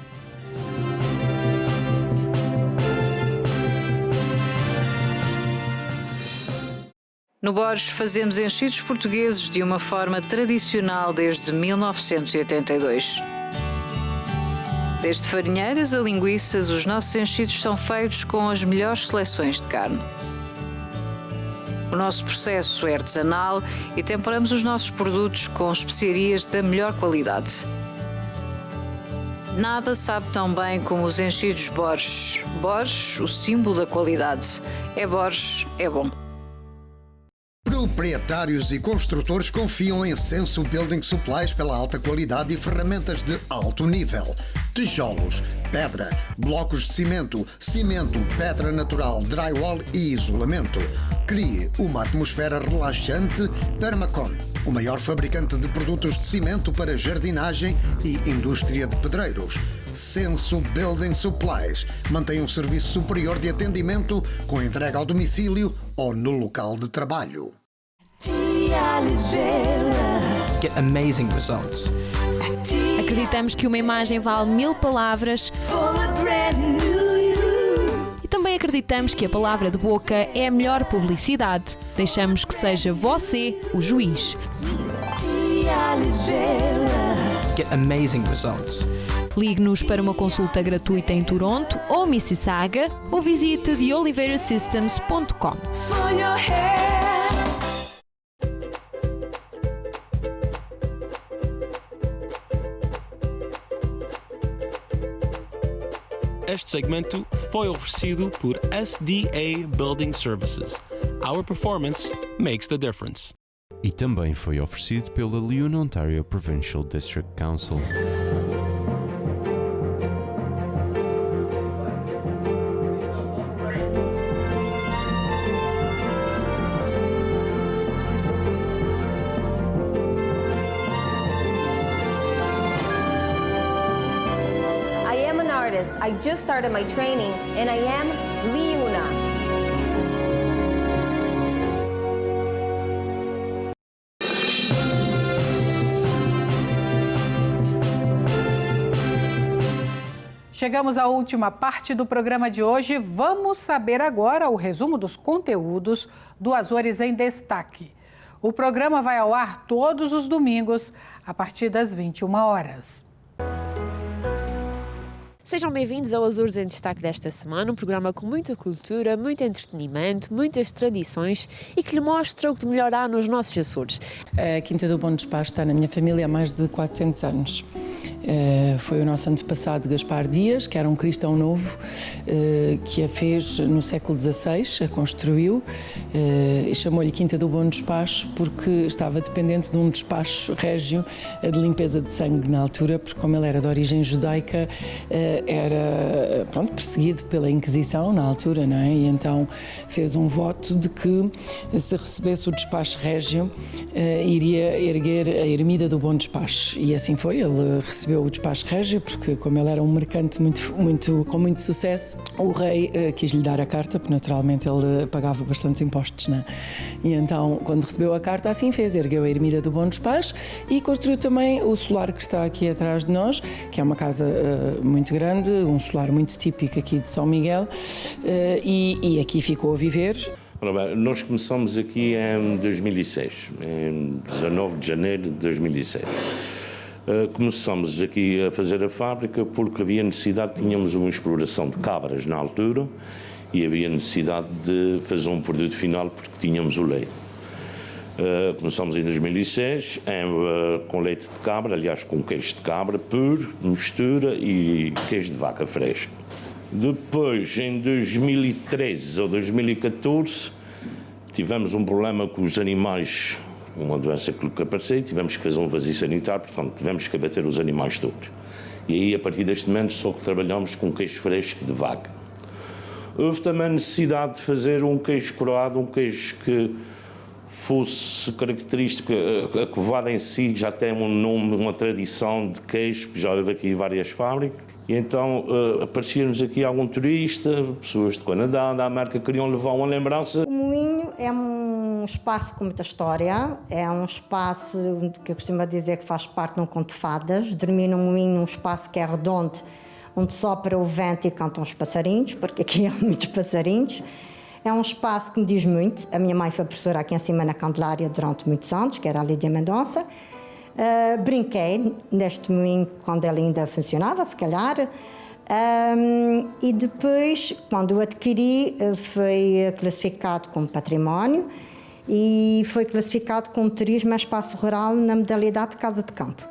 Speaker 2: No Borges fazemos enchidos portugueses de uma forma tradicional desde 1982. Desde farinheiras a linguiças, os nossos enchidos são feitos com as melhores seleções de carne. O nosso processo é artesanal e temperamos os nossos produtos com especiarias da melhor qualidade. Nada sabe tão bem como os enchidos Borges. Borges, o símbolo da qualidade. É Borges, é bom.
Speaker 3: Proprietários e construtores confiam em Senso Building Supplies pela alta qualidade e ferramentas de alto nível. Tijolos, pedra, blocos de cimento, pedra natural, drywall e isolamento. Crie uma atmosfera relaxante. Permacon, o maior fabricante de produtos de cimento para jardinagem e indústria de pedreiros. Senso Building Supplies mantém um serviço superior de atendimento com entrega ao domicílio ou no local de trabalho.
Speaker 4: Get amazing results.
Speaker 5: Acreditamos que uma imagem vale 1000 palavras. E também acreditamos que a palavra de boca é a melhor publicidade. Deixamos que seja você o juiz.
Speaker 4: Get amazing results.
Speaker 5: Ligue-nos para uma consulta gratuita em Toronto ou Mississauga ou visite theoliveirasystems.com.
Speaker 22: Este segmento foi oferecido por SDA Building Services. Our performance makes the difference.
Speaker 23: E também foi oferecido pela Leon Ontario Provincial District Council.
Speaker 24: I just started my training and I am Liuna.
Speaker 1: Chegamos à última parte do programa de hoje. Vamos saber agora o resumo dos conteúdos do Azores em Destaque. O programa vai ao ar todos os domingos, a partir das 21 horas.
Speaker 25: Sejam bem-vindos ao Azores em Destaque desta semana, um programa com muita cultura, muito entretenimento, muitas tradições e que lhe mostra o que de melhor há nos nossos Açores.
Speaker 26: A Quinta do Bom Despacho está na minha família há mais de 400 anos. Foi o nosso antepassado Gaspar Dias, que era um cristão novo, que a fez no século XVI, a construiu e chamou-lhe Quinta do Bom Despacho porque estava dependente de um despacho régio de limpeza de sangue na altura, porque como ele era de origem judaica, era perseguido pela Inquisição na altura, não é? E então fez um voto de que se recebesse o despacho régio iria erguer a ermida do Bom Despacho, e assim foi. Ele recebeu o despacho régio porque, como ele era um mercante com muito sucesso, o rei quis-lhe dar a carta, porque naturalmente ele pagava bastantes impostos, não é? E então, quando recebeu a carta, assim fez, ergueu a ermida do Bom Despacho e construiu também o solar que está aqui atrás de nós, que é uma casa muito grande, um solar muito típico aqui de São Miguel, e aqui ficou a viver.
Speaker 30: Nós começamos aqui em 2006, em 19 de janeiro de 2006. Começamos aqui a fazer a fábrica porque havia necessidade, tínhamos uma exploração de cabras na altura e havia necessidade de fazer um produto final porque tínhamos o leite. Começamos em 2006 com leite de cabra, aliás com queijo de cabra puro, mistura e queijo de vaca fresco. Depois, em 2013 ou 2014, tivemos um problema com os animais, uma doença que apareceu, e tivemos que fazer um vazio sanitário, portanto tivemos que abater os animais todos. E aí, a partir deste momento, só que trabalhamos com queijo fresco de vaca. Houve também a necessidade de fazer um queijo coroado, um queijo que fosse característico. A cevada em si já tem um nome, uma tradição de queijo, que já houve aqui várias fábricas. E então aparecia-nos aqui algum turista, pessoas do Canadá, da América, queriam levar uma lembrança.
Speaker 6: O moinho é um espaço com muita história, é um espaço que eu costumo dizer que faz parte de um conto de fadas. Dormir num moinho, num espaço que é redondo, onde sopra o vento e cantam os passarinhos, porque aqui há muitos passarinhos. É um espaço que me diz muito. A minha mãe foi professora aqui em cima na Candelária durante muitos anos, que era a Lídia Mendonça. Brinquei neste moinho quando ele ainda funcionava, se calhar. E depois, quando o adquiri, foi classificado como património e foi classificado como turismo a espaço rural na modalidade de casa de campo.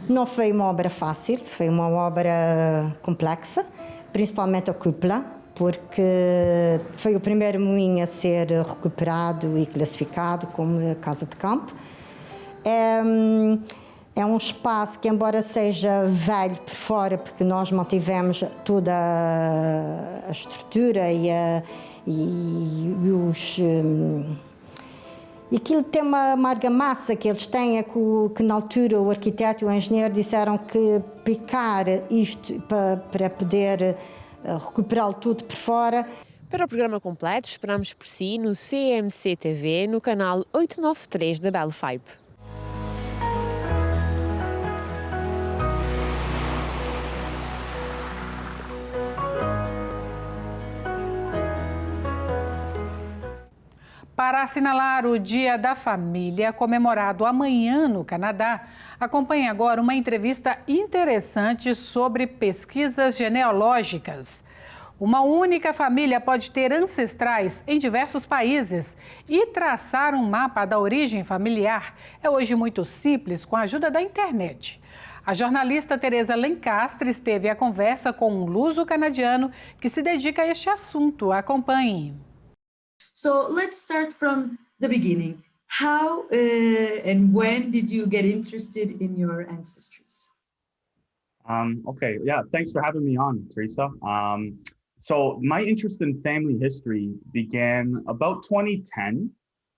Speaker 6: Não foi uma obra fácil, foi uma obra complexa, principalmente a cúpula, porque foi o primeiro moinho a ser recuperado e classificado como casa de campo. É um espaço que, embora seja velho por fora, porque nós mantivemos toda a estrutura e aquilo tem uma argamassa que eles têm, que na altura o arquiteto e o engenheiro disseram que picar isto para poder recuperá-lo tudo por fora.
Speaker 25: Para o programa completo, esperamos por si no CMC TV, no canal 893 da Bell Fibe.
Speaker 1: Para assinalar o Dia da Família, comemorado amanhã no Canadá, acompanhe agora uma entrevista interessante sobre pesquisas genealógicas. Uma única família pode ter ancestrais em diversos países e traçar um mapa da origem familiar é hoje muito simples com a ajuda da internet. A jornalista Teresa Lencastre esteve à conversa com um luso-canadiano que se dedica a este assunto. Acompanhe.
Speaker 7: So let's start from the beginning. How and when did you get interested in your ancestries?
Speaker 8: Okay, yeah, thanks for having me on, Teresa. So my interest in family history began about 2010.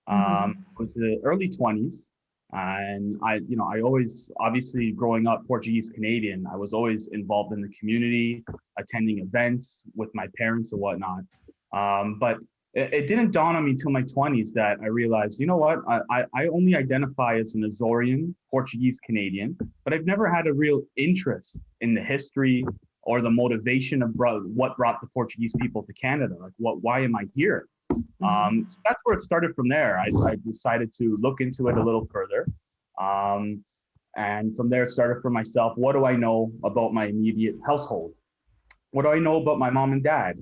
Speaker 8: It was the early 20s. And I always, obviously growing up Portuguese Canadian, I was always involved in the community, attending events with my parents and whatnot. But it didn't dawn on me until my 20s that I realized, you know what, I only identify as an Azorean Portuguese Canadian, but I've never had a real interest in the history or the motivation of what brought the Portuguese people to Canada. Like, why am I here? So that's where it started from there. I decided to look into it a little further. And from there, it started for myself. What do I know about my immediate household? What do I know about my mom and dad?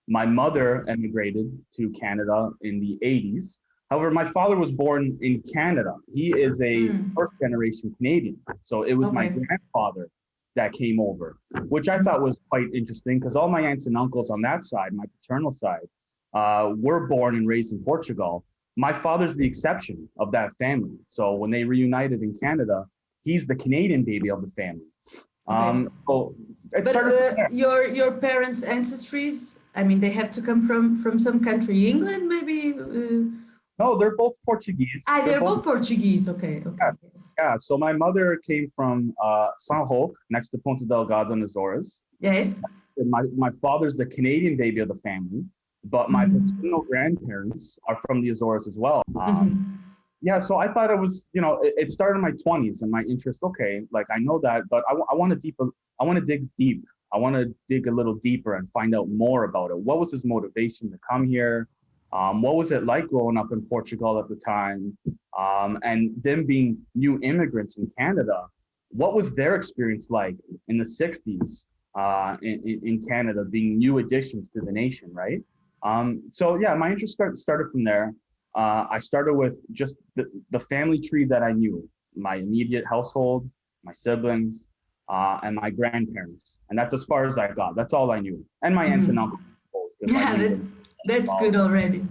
Speaker 8: My mother emigrated to Canada in the 80s. However, my father was born in Canada. He is a first generation Canadian. So it was my grandfather that came over, which I thought was quite interesting because all my aunts and uncles on that side, my paternal side, were born and raised in Portugal. My father's the exception of that family. So when they reunited in Canada, he's the Canadian baby of the family. So
Speaker 7: but your parents' ancestries, I mean, they have to come from some country, England, maybe?
Speaker 8: No, they're both Portuguese.
Speaker 7: They're both Portuguese. Okay.
Speaker 8: Yeah. So my mother came from São Roque, next to Ponta Delgado in Azores.
Speaker 7: Yes.
Speaker 8: And my father's the Canadian baby of the family, but my paternal grandparents are from the Azores as well. Yeah, so I thought it was, it started in my 20s and my interest. Okay, like I know that, but I want to dig deep. I want to dig a little deeper and find out more about it. What was his motivation to come here? What was it like growing up in Portugal at the time? And them being new immigrants in Canada, what was their experience like in the 60s in Canada, being new additions to the nation, right? So yeah, my interest started from there. I started with just the family tree that I knew, my immediate household, my siblings, and my grandparents. And that's as far as I got. That's all I knew. And my aunts and uncles.
Speaker 7: Yeah, that's good already.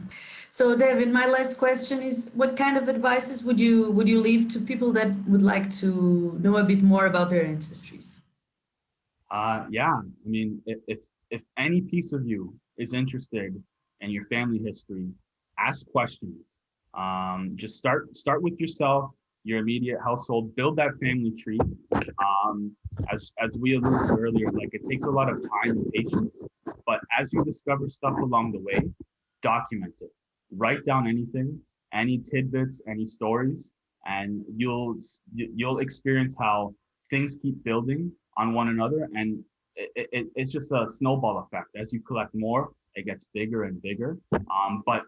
Speaker 7: So Devin, my last question is, what kind of advices would you leave to people that would like to know a bit more about their ancestries?
Speaker 8: Yeah, I mean, if any piece of you is interested in your family history, ask questions. Just start with yourself, your immediate household, build that family tree. As we alluded to earlier, like it takes a lot of time and patience, but as you discover stuff along the way, document it. Write down anything, any tidbits, any stories, and you'll experience how things keep building on one another, and it's just a snowball effect. As you collect more, it gets bigger and bigger. But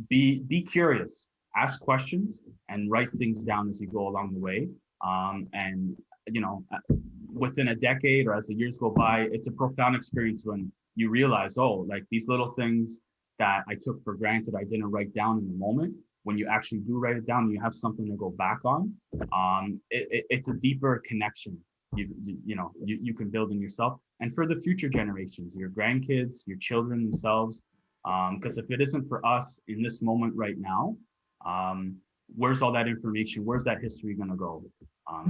Speaker 8: be curious, ask questions, and write things down as you go along the way. And you know, within a decade or as the years go by, it's a profound experience when you realize, oh, like these little things that I took for granted, I didn't write down in the moment. When you actually do write it down, you have something to go back on. It's a deeper connection you can build in yourself, and for the future generations, your grandkids, your children themselves. Because if it isn't for us in this moment right now, where's all that information? Where's that history going to go?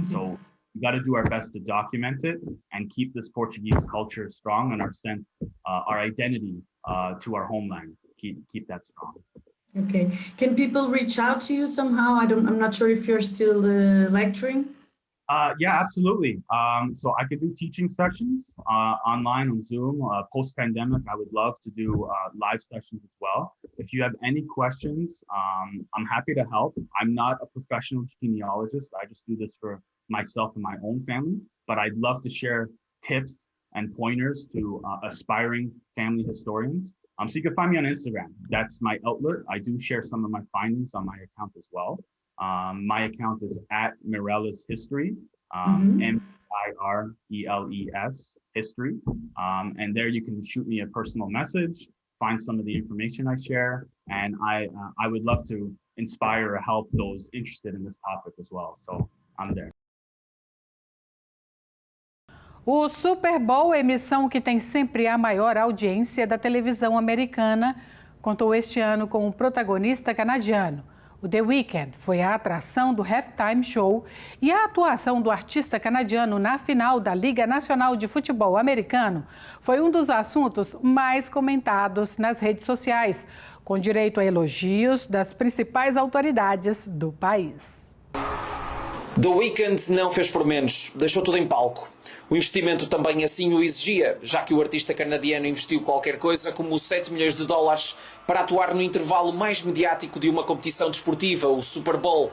Speaker 8: So we got to do our best to document it and keep this Portuguese culture strong, and our identity to our homeland. Keep that strong.
Speaker 7: Okay. Can people reach out to you somehow? I'm not sure if you're still lecturing.
Speaker 8: Yeah, absolutely. So I could do teaching sessions online on Zoom. Post-pandemic, I would love to do live sessions as well. If you have any questions, I'm happy to help. I'm not a professional genealogist. I just do this for myself and my own family, but I'd love to share tips and pointers to aspiring family historians. So you can find me on Instagram. That's my outlet. I do share some of my findings on my account as well. My account is @Mireles History, MIRELES History. And there you can shoot me a personal message, find some of the information I share, and I would love to inspire or help those interested in this topic as well. So I'm there.
Speaker 1: O Super Bowl, emissão que tem sempre a maior audiência da televisão americana, contou este ano com um protagonista canadiano. O The Weeknd foi a atração do Halftime Show e a atuação do artista canadiano na final da Liga Nacional de Futebol Americano foi um dos assuntos mais comentados nas redes sociais, com direito a elogios das principais autoridades do país.
Speaker 9: The Weeknd não fez por menos, deixou tudo em palco. O investimento também assim o exigia, já que o artista canadiano investiu qualquer coisa como $7 milhões para atuar no intervalo mais mediático de uma competição desportiva, o Super Bowl.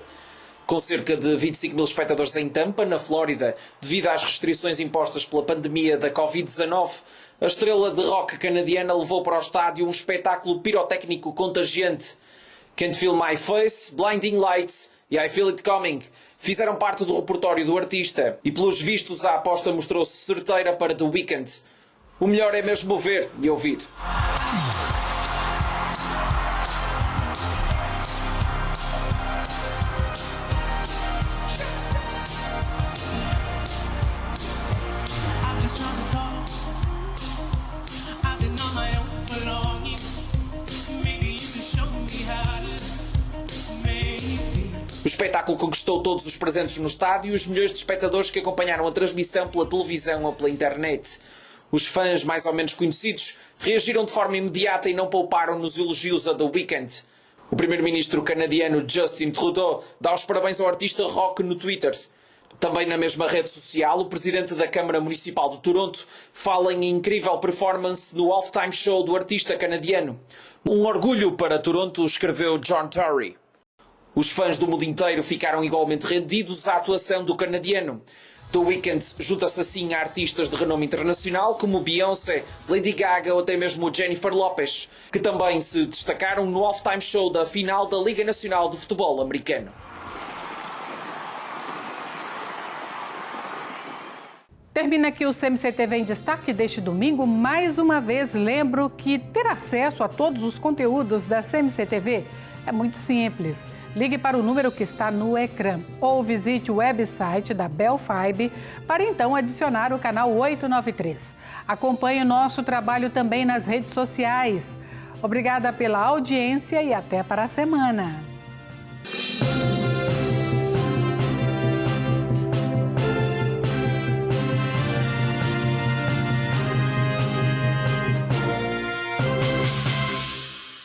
Speaker 9: Com cerca de 25 mil espectadores em Tampa, na Flórida, devido às restrições impostas pela pandemia da Covid-19, a estrela de rock canadiana levou para o estádio um espetáculo pirotécnico contagiante. Can't Feel My Face, Blinding Lights e I Feel It Coming fizeram parte do repertório do artista e, pelos vistos, a aposta mostrou-se certeira para The Weeknd. O melhor é mesmo ver e ouvir. O espetáculo conquistou todos os presentes no estádio e os milhões de espectadores que acompanharam a transmissão pela televisão ou pela internet. Os fãs mais ou menos conhecidos reagiram de forma imediata e não pouparam nos elogios a The Weeknd. O primeiro-ministro canadiano Justin Trudeau dá os parabéns ao artista rock no Twitter. Também na mesma rede social, o presidente da Câmara Municipal de Toronto fala em incrível performance no halftime show do artista canadiano. Um orgulho para Toronto, escreveu John Tory. Os fãs do mundo inteiro ficaram igualmente rendidos à atuação do canadiano. The Weeknd junta-se assim a artistas de renome internacional como Beyoncé, Lady Gaga ou até mesmo Jennifer Lopez, que também se destacaram no halftime show da final da Liga Nacional de Futebol Americano.
Speaker 1: Termina aqui o CMC-TV em Destaque deste domingo. Mais uma vez, lembro que ter acesso a todos os conteúdos da CMC-TV É muito simples. Ligue para o número que está no ecrã ou visite o website da Belfibe para então adicionar o canal 893. Acompanhe o nosso trabalho também nas redes sociais. Obrigada pela audiência e até para a semana.